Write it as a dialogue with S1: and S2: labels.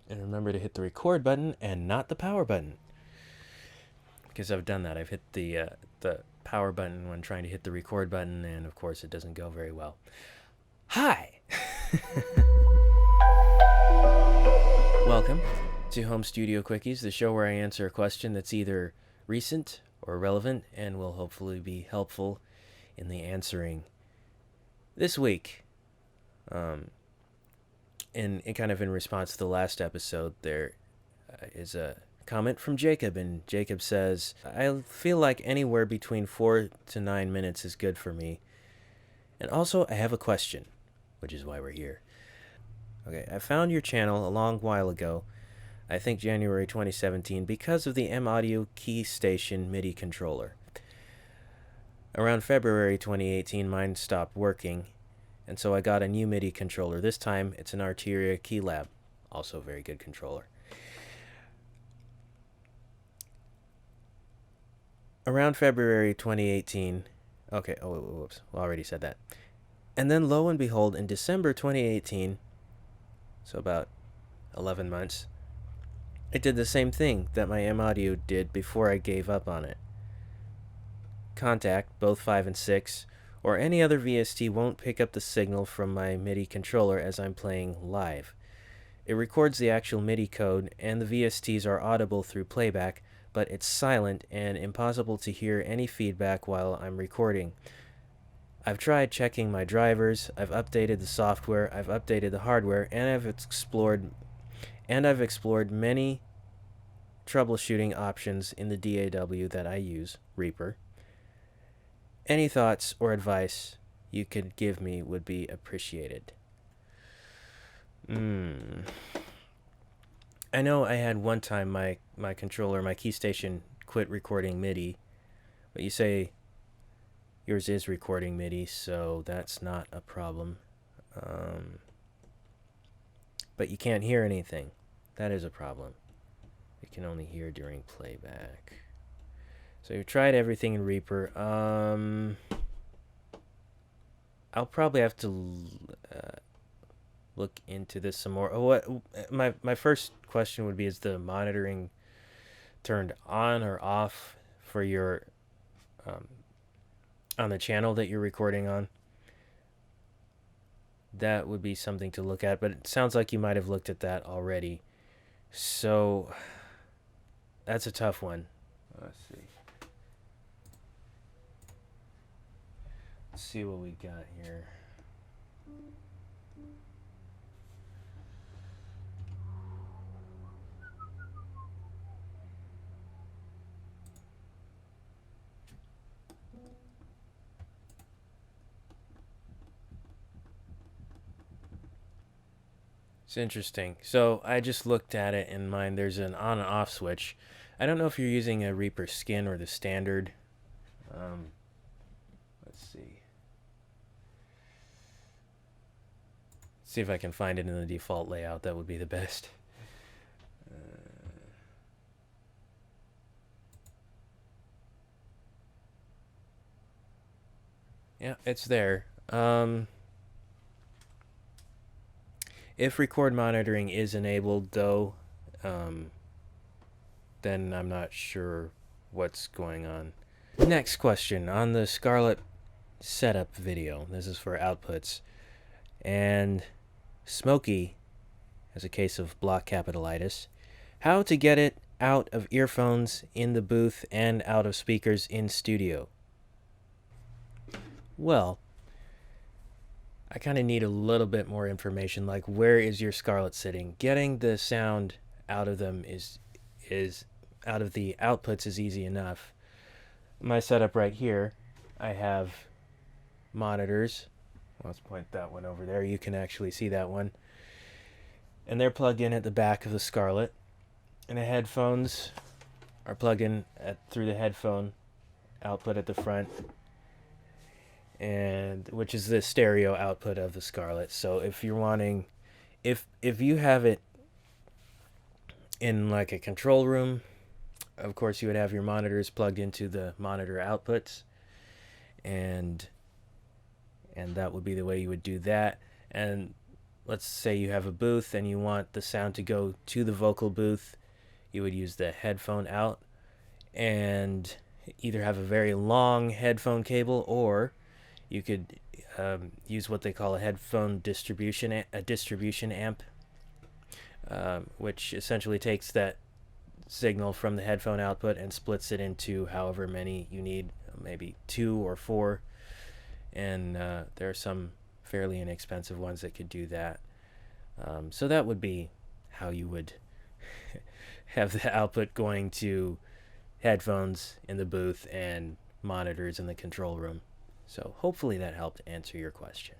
S1: And remember to hit the record button and not the power button. Because I've done that. I've hit the power button when trying to hit the record button, and of course it doesn't go very well. Hi! Welcome to Home Studio Quickies, the show where I answer a question that's either recent or relevant and will hopefully be helpful in the answering. This week, in kind of in response to the last episode, there is a comment from Jacob, and Jacob says, I feel like anywhere between 4 to 9 minutes is good for me. And also, I have a question, which is why we're here. Okay, I found your channel a long while ago, I think January 2017, because of the M-Audio Key Station MIDI controller. Around February 2018, mine stopped working, and so I got a new MIDI controller. This time, it's an Arteria Keylab, also a very good controller. Around February 2018, okay, whoops, well, I already said that. And then lo and behold, in December 2018, so about 11 months, it did the same thing that my M-Audio did before I gave up on it. Contact, both 5 and 6, or any other VST won't pick up the signal from my MIDI controller as I'm playing live. It records the actual MIDI code, and the VSTs are audible through playback, but it's silent and impossible to hear any feedback while I'm recording. I've tried checking my drivers, I've updated the software, I've updated the hardware, and I've explored many troubleshooting options in the DAW that I use, Reaper. Any thoughts or advice you could give me would be appreciated. I know I had one time my controller, my key station, quit recording MIDI, but you say yours is recording MIDI, so that's not a problem. But you can't hear anything. That is a problem. You can only hear during playback. So you've tried everything in Reaper. I'll probably have to look into this some more. My first question would be, is the monitoring turned on or off for your on the channel that you're recording on? That would be something to look at, but it sounds like you might have looked at that already. So that's a tough one. Let's see what we got here. It's interesting. So I just looked at it in mine. There's an on and off switch. I don't know if you're using a Reaper Skin or the standard. Let's see. See if I can find it in the default layout. That would be the best. Yeah, it's there. If record monitoring is enabled, though, then I'm not sure what's going on. Next question on the Scarlett setup video. This is for outputs. And Smokey has a case of block capitalitis. How to get it out of earphones in the booth and out of speakers in studio? Well, I kind of need a little bit more information, like where is your Scarlett sitting? Getting the sound out of them is out of the outputs is easy enough. My setup right here, I have monitors. Let's point that one over there. You can actually see that one. And they're plugged in at the back of the Scarlett. And the headphones are plugged in through the headphone output at the front, and which is the stereo output of the Scarlett. So if you're wanting, if you have it in like a control room, of course you would have your monitors plugged into the monitor outputs, and that would be the way you would do that. And let's say you have a booth and you want the sound to go to the vocal booth, you would use the headphone out and either have a very long headphone cable, or you could use what they call a headphone distribution amp, which essentially takes that signal from the headphone output and splits it into however many you need, maybe 2 or 4. And there are some fairly inexpensive ones that could do that. So that would be how you would have the output going to headphones in the booth and monitors in the control room. So hopefully that helped answer your question.